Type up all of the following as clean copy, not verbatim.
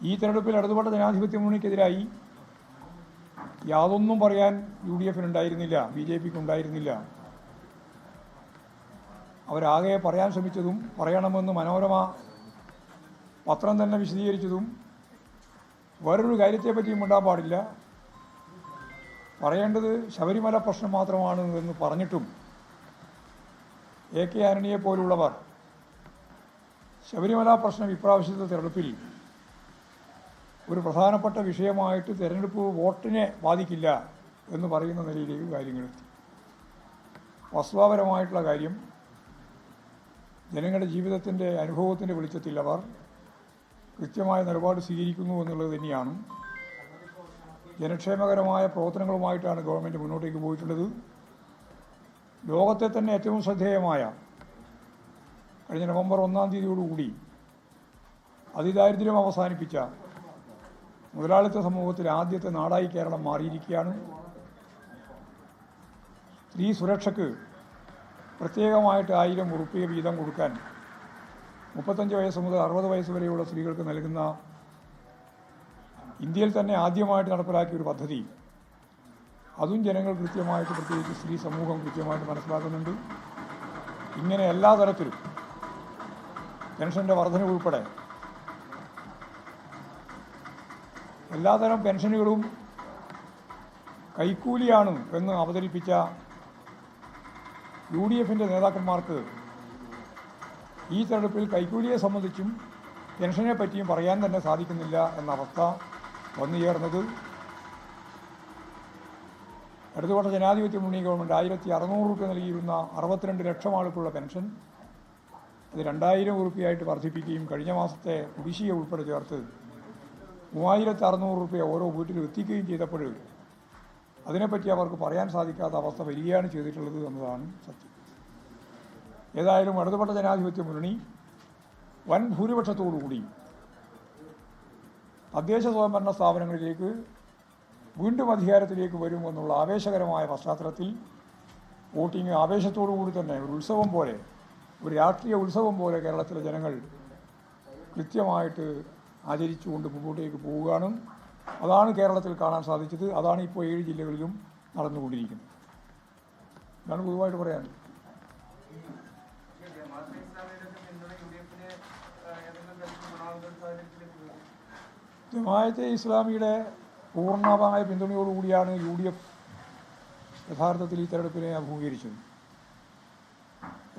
ഈ തെരഞ്ഞെടുപ്പിൽ ഇടതുപക്ഷ ജനാധിപത്യ മുന്നണിക്കെതിരായി യാതൊന്നും പറയാൻ UDF-നുണ്ടായിരുന്നില്ല, BJP-ക്ക് ഉണ്ടായിരുന്നില്ല. അവരാകെ പറയാൻ ശ്രമിച്ചതും പറയണമെന്ന് മനോരമ പത്രം തന്നെ വിശദീകരിച്ചതും വേറൊരു കാര്യത്തെപ്പറ്റിയും ഉണ്ടാകാൻ പാടില്ല, പറയേണ്ടത് ശബരിമല പ്രശ്നം മാത്രമാണ് എന്ന് പറഞ്ഞിട്ടും AK ആന്റണിയെ പോലുള്ളവർ ശബരിമല പ്രശ്നം ഇപ്രാവശ്യത്തെ തെരഞ്ഞെടുപ്പിൽ ഒരു പ്രധാനപ്പെട്ട വിഷയമായിട്ട് തെരഞ്ഞെടുപ്പ് വോട്ടിനെ ബാധിക്കില്ല എന്ന് പറയുന്ന നിലയിലേക്ക് കാര്യങ്ങളെത്തി. വസ്തുതാപരമായിട്ടുള്ള കാര്യം ജനങ്ങളുടെ ജീവിതത്തിൻ്റെ അനുഭവത്തിൻ്റെ വെളിച്ചത്തിൽ അവർ കൃത്യമായ നിലപാട് സ്വീകരിക്കുന്നു എന്നുള്ളത് തന്നെയാണ്. ജനക്ഷേമകരമായ പ്രവർത്തനങ്ങളുമായിട്ടാണ് ഗവൺമെൻറ് മുന്നോട്ടേക്ക് പോയിട്ടുള്ളത്. ലോകത്തെ തന്നെ ഏറ്റവും ശ്രദ്ധേയമായ കഴിഞ്ഞ നവംബർ 1-ാം തീയതിയോടുകൂടി അതിദാരിദ്ര്യം അവസാനിപ്പിച്ച മുതലാളിത്ത സമൂഹത്തിൽ ആദ്യത്തെ നാടായി കേരളം മാറിയിരിക്കുകയാണ്. സ്ത്രീ സുരക്ഷയ്ക്ക് പ്രത്യേകമായിട്ട് 1000 ഉറുപ്പിക വീതം കൊടുക്കാൻ 35 വയസ്സ് മുതൽ 60 വയസ്സ് വരെയുള്ള സ്ത്രീകൾക്ക് നൽകുന്ന ഇന്ത്യയിൽ തന്നെ ആദ്യമായിട്ട് നടപ്പിലാക്കിയ ഒരു പദ്ധതി, അതും ജനങ്ങൾ കൃത്യമായിട്ട്, പ്രത്യേകിച്ച് സ്ത്രീ സമൂഹം കൃത്യമായിട്ട് മനസ്സിലാക്കുന്നുണ്ട്. ഇങ്ങനെ എല്ലാ തരത്തിലും പെൻഷൻ്റെ വർധന ഉൾപ്പെടെ എല്ലാതരം പെൻഷനുകളും കൈക്കൂലിയാണ് എന്ന് അവതരിപ്പിച്ച UDF-ൻ്റെ നേതാക്കന്മാർക്ക് ഈ തെരഞ്ഞെടുപ്പിൽ കൈക്കൂലിയെ സംബന്ധിച്ചും പെൻഷനെ പറ്റിയും പറയാൻ തന്നെ സാധിക്കുന്നില്ല എന്ന അവസ്ഥ വന്നുചേർന്നത് ഇടതുപക്ഷ ജനാധിപത്യ മുന്നണി ഗവൺമെൻറ് 1600 രൂപ നൽകിയിരുന്ന 62 ലക്ഷം ആൾക്കുള്ള പെൻഷൻ അത് 2000 ഉറുപ്പികയായിട്ട് വർദ്ധിപ്പിക്കുകയും കഴിഞ്ഞ മാസത്തെ കുടിശ്ശിക ഉൾപ്പെടെ ചേർത്ത് 3600 രൂപ ഓരോ വീട്ടിലും എത്തിക്കുകയും ചെയ്തപ്പോൾ അതിനെപ്പറ്റി അവർക്ക് പറയാൻ സാധിക്കാത്ത അവസ്ഥ വരികയാണ് ചെയ്തിട്ടുള്ളത് എന്നതാണ് സത്യം. ഏതായാലും ഇടതുപക്ഷ ജനാധിപത്യ മുന്നണി വൻ ഭൂരിപക്ഷത്തോടുകൂടി തദ്ദേശ സ്വയംഭരണ സ്ഥാപനങ്ങളിലേക്ക് വീണ്ടും അധികാരത്തിലേക്ക് വരുമെന്നുള്ള ആവേശകരമായ പശ്ചാത്തലത്തിൽ വോട്ടിംഗ് ആവേശത്തോടുകൂടി തന്നെ ഒരു ഉത്സവം പോലെ, ഒരു രാഷ്ട്രീയ ഉത്സവം പോലെ കേരളത്തിലെ ജനങ്ങൾ കൃത്യമായിട്ട് ആചരിച്ചുകൊണ്ട് മുമ്പോട്ടേക്ക് പോവുകയാണ്. അതാണ് കേരളത്തിൽ കാണാൻ സാധിച്ചത്. അതാണ് ഇപ്പോൾ 7 ജില്ലകളിലും നടന്നുകൊണ്ടിരിക്കുന്നത്. ഇതാണ് പൊതുവായിട്ട് പറയാൻ. ജമാഅത്തെ ഇസ്ലാമിയുടെ പൂർണ്ണമായ പിന്തുണയോടുകൂടിയാണ് UDF യഥാർത്ഥത്തിൽ ഈ തെരഞ്ഞെടുപ്പിനെ അഭിമുഖീകരിച്ചത്.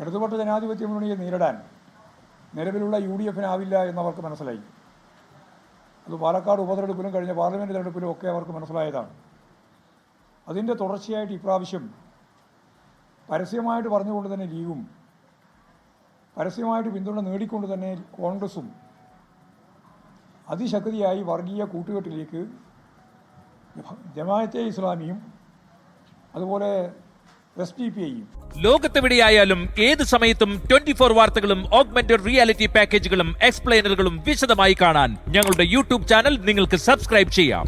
ഇടതുപക്ഷ ജനാധിപത്യ മുന്നണിയെ നേരിടാൻ നിലവിലുള്ള UDF-നാവില്ല എന്നവർക്ക് മനസ്സിലായി. അത് പാലക്കാട് ഉപതെരഞ്ഞെടുപ്പിലും കഴിഞ്ഞ പാർലമെൻറ്റ് തെരഞ്ഞെടുപ്പിലും ഒക്കെ അവർക്ക് മനസ്സിലായതാണ്. അതിൻ്റെ തുടർച്ചയായിട്ട് ഇപ്രാവശ്യം പരസ്യമായിട്ട് പറഞ്ഞുകൊണ്ട് തന്നെ ലീഗും പരസ്യമായിട്ട് പിന്തുണ നേടിക്കൊണ്ട് തന്നെ കോൺഗ്രസും അതിശക്തിയായി വർഗീയ കൂട്ടുകെട്ടിലേക്ക് ജമാഅത്തെ ഇസ്ലാമിയും അതുപോലെ SDPI-യും ലോകത്തെവിടെയായാലും ഏത് സമയത്തും 24 വാർത്തകളും ഓഗ്മെന്റഡ് റിയാലിറ്റി പാക്കേജുകളും എക്സ്പ്ലെയിനറുകളും വിശദമായി കാണാൻ ഞങ്ങളുടെ YouTube ചാനൽ നിങ്ങൾക്ക് സബ്സ്ക്രൈബ് ചെയ്യാം.